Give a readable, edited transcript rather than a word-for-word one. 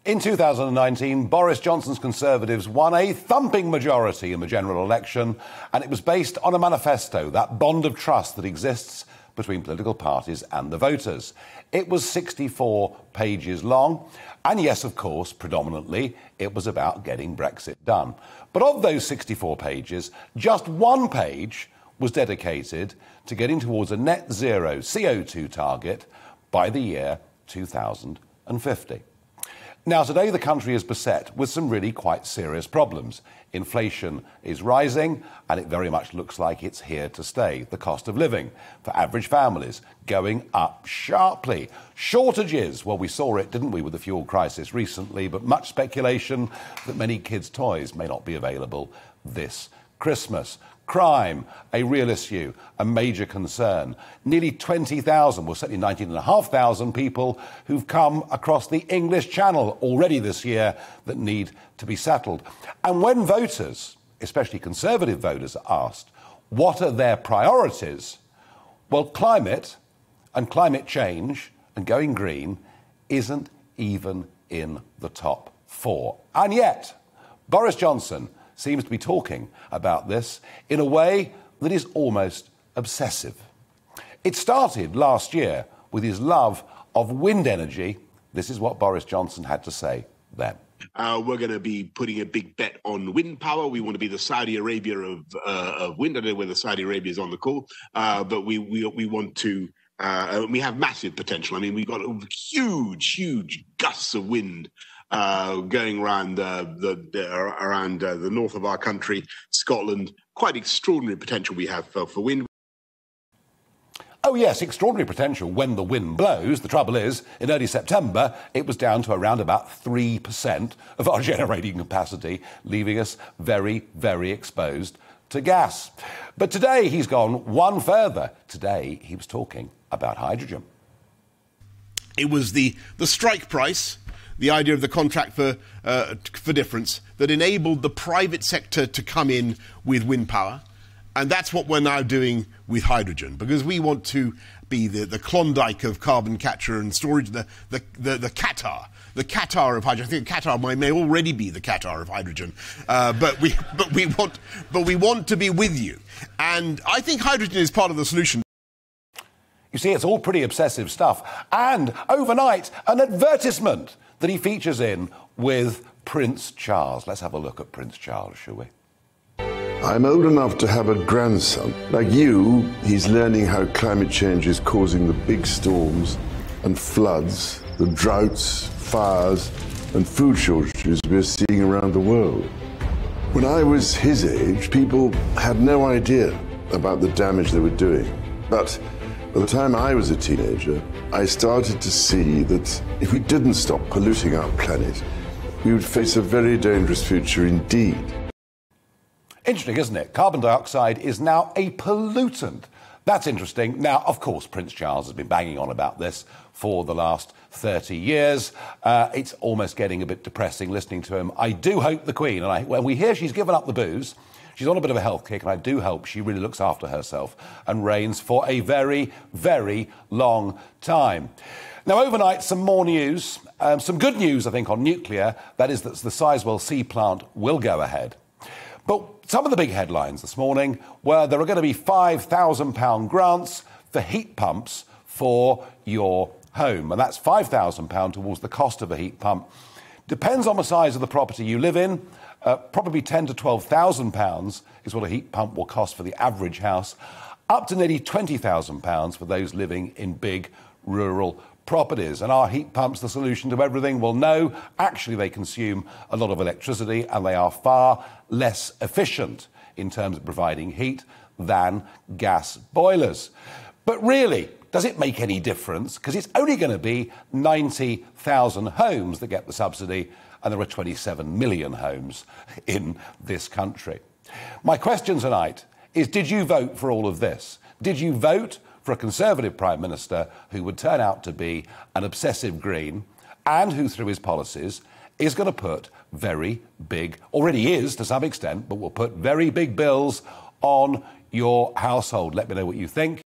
In 2019, Boris Johnson's Conservatives won a thumping majority in the general election, and it was based on a manifesto, that bond of trust that exists between political parties and the voters. It was 64 pages long, and yes, of course, predominantly, it was about getting Brexit done. But of those 64 pages, just one page was dedicated to getting towards a net zero CO2 target by the year 2050. Now, today the country is beset with some really quite serious problems. Inflation is rising, and it very much looks like it's here to stay. The cost of living for average families going up sharply. Shortages, well, we saw it, didn't we, with the fuel crisis recently, but much speculation that many kids' toys may not be available this Christmas. Crime, a real issue, a major concern. Nearly 20,000, well, certainly 19,500 people who've come across the English Channel already this year that need to be settled. And when voters, especially Conservative voters, are asked what are their priorities, well, climate and climate change and going green isn't even in the top four. And yet, Boris Johnson seems to be talking about this in a way that is almost obsessive. It started last year with his love of wind energy. This is what Boris Johnson had to say then. We're going to be putting a big bet on wind power. We want to be the Saudi Arabia of wind. I don't know whether Saudi Arabia is on the call, but we want to. We have massive potential. I mean, we've got huge gusts of wind going around the north of our country, Scotland. Quite extraordinary potential we have for wind. Oh yes, extraordinary potential when the wind blows. The trouble is, in early September, it was down to around about 3% of our generating capacity, leaving us very, very exposed to gas. But today he's gone one further. Today he was talking about hydrogen. It was the strike price, the idea of the contract for difference, that enabled the private sector to come in with wind power. And that's what we're now doing with hydrogen, because we want to be the Klondike of carbon capture and storage, the Qatar of hydrogen. I think Qatar may already be the Qatar of hydrogen, but we want to be with you. And I think hydrogen is part of the solution. You see, it's all pretty obsessive stuff. And overnight, an advertisement that he features in with Prince Charles. Let's have a look at Prince Charles, shall we? I'm old enough to have a grandson. Like you, he's learning how climate change is causing the big storms and floods, the droughts, fires, and food shortages we're seeing around the world. When I was his age, people had no idea about the damage they were doing. But by the time I was a teenager, I started to see that if we didn't stop polluting our planet, we would face a very dangerous future indeed. Interesting, isn't it? Carbon dioxide is now a pollutant. That's interesting. Now, of course, Prince Charles has been banging on about this for the last 30 years. It's almost getting a bit depressing listening to him. I do hope the Queen, and when we hear she's given up the booze, she's on a bit of a health kick, and I do hope she really looks after herself and reigns for a very, very long time. Now, overnight, some more news, some good news, I think, on nuclear. That is that the Sizewell C plant will go ahead. But some of the big headlines this morning were there are going to be £5,000 grants for heat pumps for your home. And that's £5,000 towards the cost of a heat pump. Depends on the size of the property you live in. Probably £10,000 to £12,000 is what a heat pump will cost for the average house. Up to nearly £20,000 for those living in big rural properties. And are heat pumps the solution to everything? Well, no. Actually, they consume a lot of electricity and they are far less efficient in terms of providing heat than gas boilers. But really, does it make any difference? Because it's only going to be 90,000 homes that get the subsidy, and there are 27 million homes in this country. My question tonight is, did you vote for all of this? Did you vote for a Conservative Prime Minister who would turn out to be an obsessive Green and who, through his policies, is going to put very big, already is to some extent, but will put very big bills on your household? Let me know what you think.